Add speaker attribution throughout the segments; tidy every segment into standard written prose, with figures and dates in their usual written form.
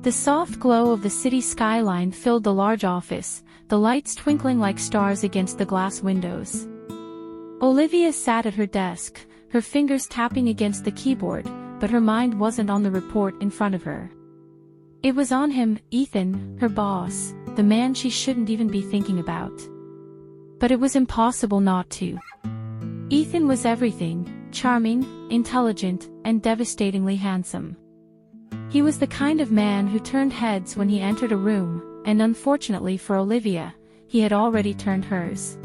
Speaker 1: The soft glow of the city skyline filled the large office, the lights twinkling like stars against the glass windows. Olivia sat at her desk, her fingers tapping against the keyboard, but her mind wasn't on the report in front of her. It was on him, Ethan, her boss, the man she shouldn't even be thinking about. But it was impossible not to. Ethan was everything: charming, intelligent, and devastatingly handsome. He was the kind of man who turned heads when he entered a room, and unfortunately for Olivia, he had already turned hers.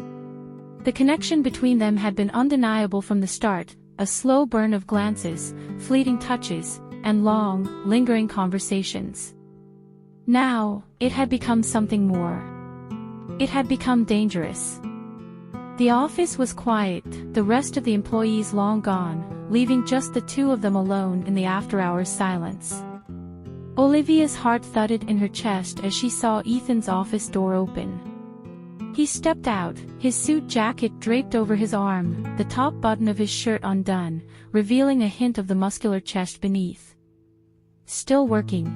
Speaker 1: The connection between them had been undeniable from the start, a slow burn of glances, fleeting touches, and long, lingering conversations. Now, it had become something more. It had become dangerous. The office was quiet, the rest of the employees long gone, leaving just the two of them alone in the after-hours silence. Olivia's heart thudded in her chest as she saw Ethan's office door open. He stepped out, his suit jacket draped over his arm, the top button of his shirt undone, revealing a hint of the muscular chest beneath. "Still working?"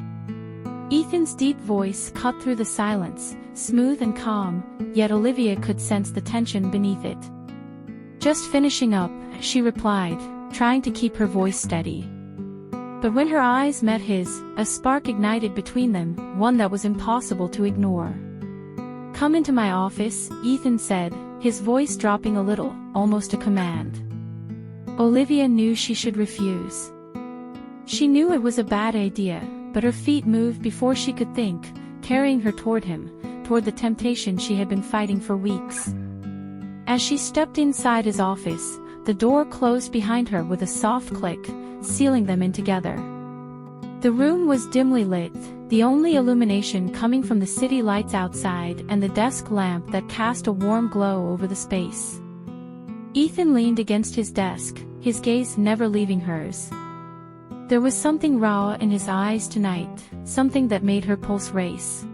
Speaker 1: Ethan's deep voice cut through the silence, smooth and calm, yet Olivia could sense the tension beneath it. "Just finishing up," she replied, trying to keep her voice steady. But when her eyes met his, a spark ignited between them, one that was impossible to ignore. "Come into my office," Ethan said, his voice dropping a little, almost a command. Olivia knew she should refuse. She knew it was a bad idea, but her feet moved before she could think, carrying her toward him, toward the temptation she had been fighting for weeks. As she stepped inside his office, the door closed behind her with a soft click, sealing them in together. The room was dimly lit, the only illumination coming from the city lights outside and the desk lamp that cast a warm glow over the space. Ethan leaned against his desk, his gaze never leaving hers. There was something raw in his eyes tonight, something that made her pulse race.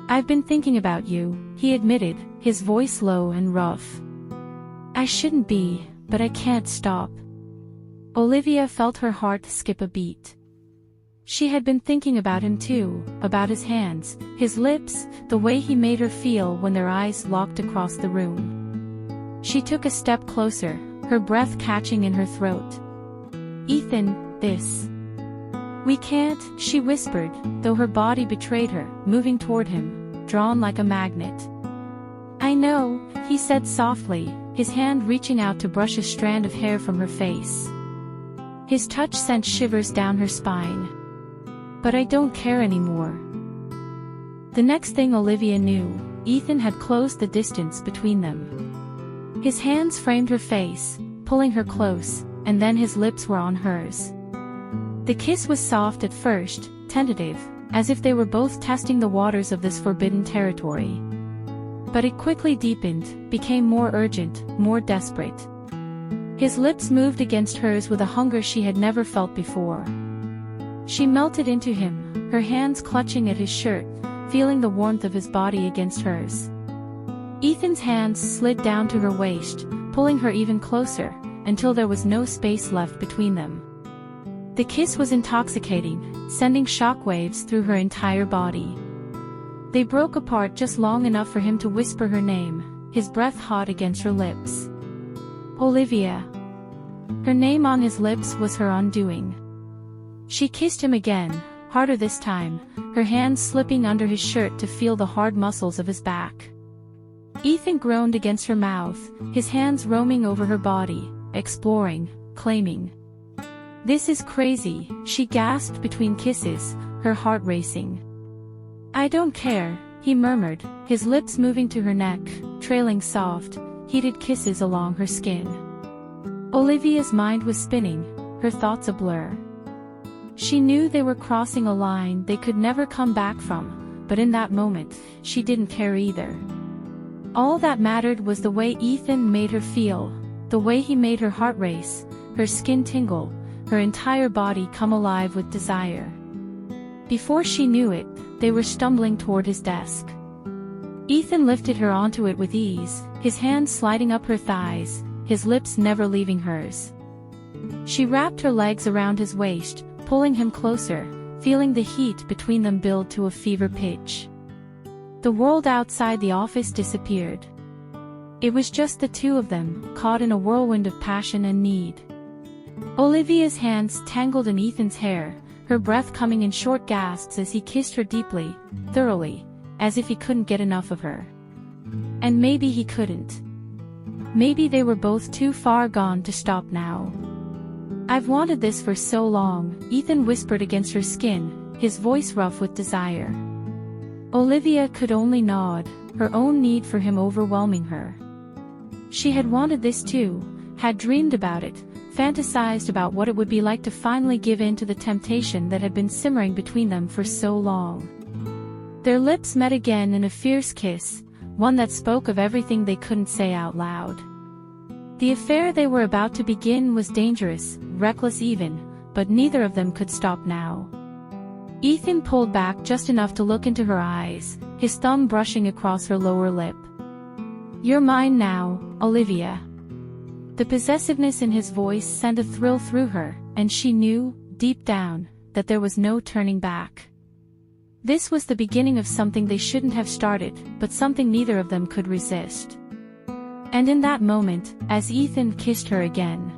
Speaker 1: "I've been thinking about you," he admitted, his voice low and rough. "I shouldn't be, but I can't stop." Olivia felt her heart skip a beat. She had been thinking about him too, about his hands, his lips, the way he made her feel when their eyes locked across the room. She took a step closer, her breath catching in her throat. "Ethan, this. We can't," she whispered, though her body betrayed her, moving toward him, drawn like a magnet. "I know," he said softly, his hand reaching out to brush a strand of hair from her face. His touch sent shivers down her spine. "But I don't care anymore." The next thing Olivia knew, Ethan had closed the distance between them. His hands framed her face, pulling her close, and then his lips were on hers. The kiss was soft at first, tentative, as if they were both testing the waters of this forbidden territory. But it quickly deepened, became more urgent, more desperate. His lips moved against hers with a hunger she had never felt before. She melted into him, her hands clutching at his shirt, feeling the warmth of his body against hers. Ethan's hands slid down to her waist, pulling her even closer, until there was no space left between them. The kiss was intoxicating, sending shockwaves through her entire body. They broke apart just long enough for him to whisper her name, his breath hot against her lips. "Olivia." Her name on his lips was her undoing. She kissed him again, harder this time, her hands slipping under his shirt to feel the hard muscles of his back. Ethan groaned against her mouth, his hands roaming over her body, exploring, claiming. "This is crazy," she gasped between kisses, her heart racing. "I don't care," he murmured, his lips moving to her neck, trailing soft, heated kisses along her skin. Olivia's mind was spinning, her thoughts a blur. She knew they were crossing a line they could never come back from, but in that moment, she didn't care either. All that mattered was the way Ethan made her feel, the way he made her heart race, her skin tingle, her entire body come alive with desire. Before she knew it, they were stumbling toward his desk. Ethan lifted her onto it with ease, his hands sliding up her thighs, his lips never leaving hers. She wrapped her legs around his waist, pulling him closer, feeling the heat between them build to a fever pitch. The world outside the office disappeared. It was just the two of them, caught in a whirlwind of passion and need. Olivia's hands tangled in Ethan's hair, her breath coming in short gasps as he kissed her deeply, thoroughly, as if he couldn't get enough of her. And maybe he couldn't. Maybe they were both too far gone to stop now. "I've wanted this for so long," Ethan whispered against her skin, his voice rough with desire. Olivia could only nod, her own need for him overwhelming her. She had wanted this too, had dreamed about it, fantasized about what it would be like to finally give in to the temptation that had been simmering between them for so long. Their lips met again in a fierce kiss, one that spoke of everything they couldn't say out loud. The affair they were about to begin was dangerous, reckless even, but neither of them could stop now. Ethan pulled back just enough to look into her eyes, his thumb brushing across her lower lip. "You're mine now, Olivia." The possessiveness in his voice sent a thrill through her, and she knew, deep down, that there was no turning back. This was the beginning of something they shouldn't have started, but something neither of them could resist. And in that moment, as Ethan kissed her again,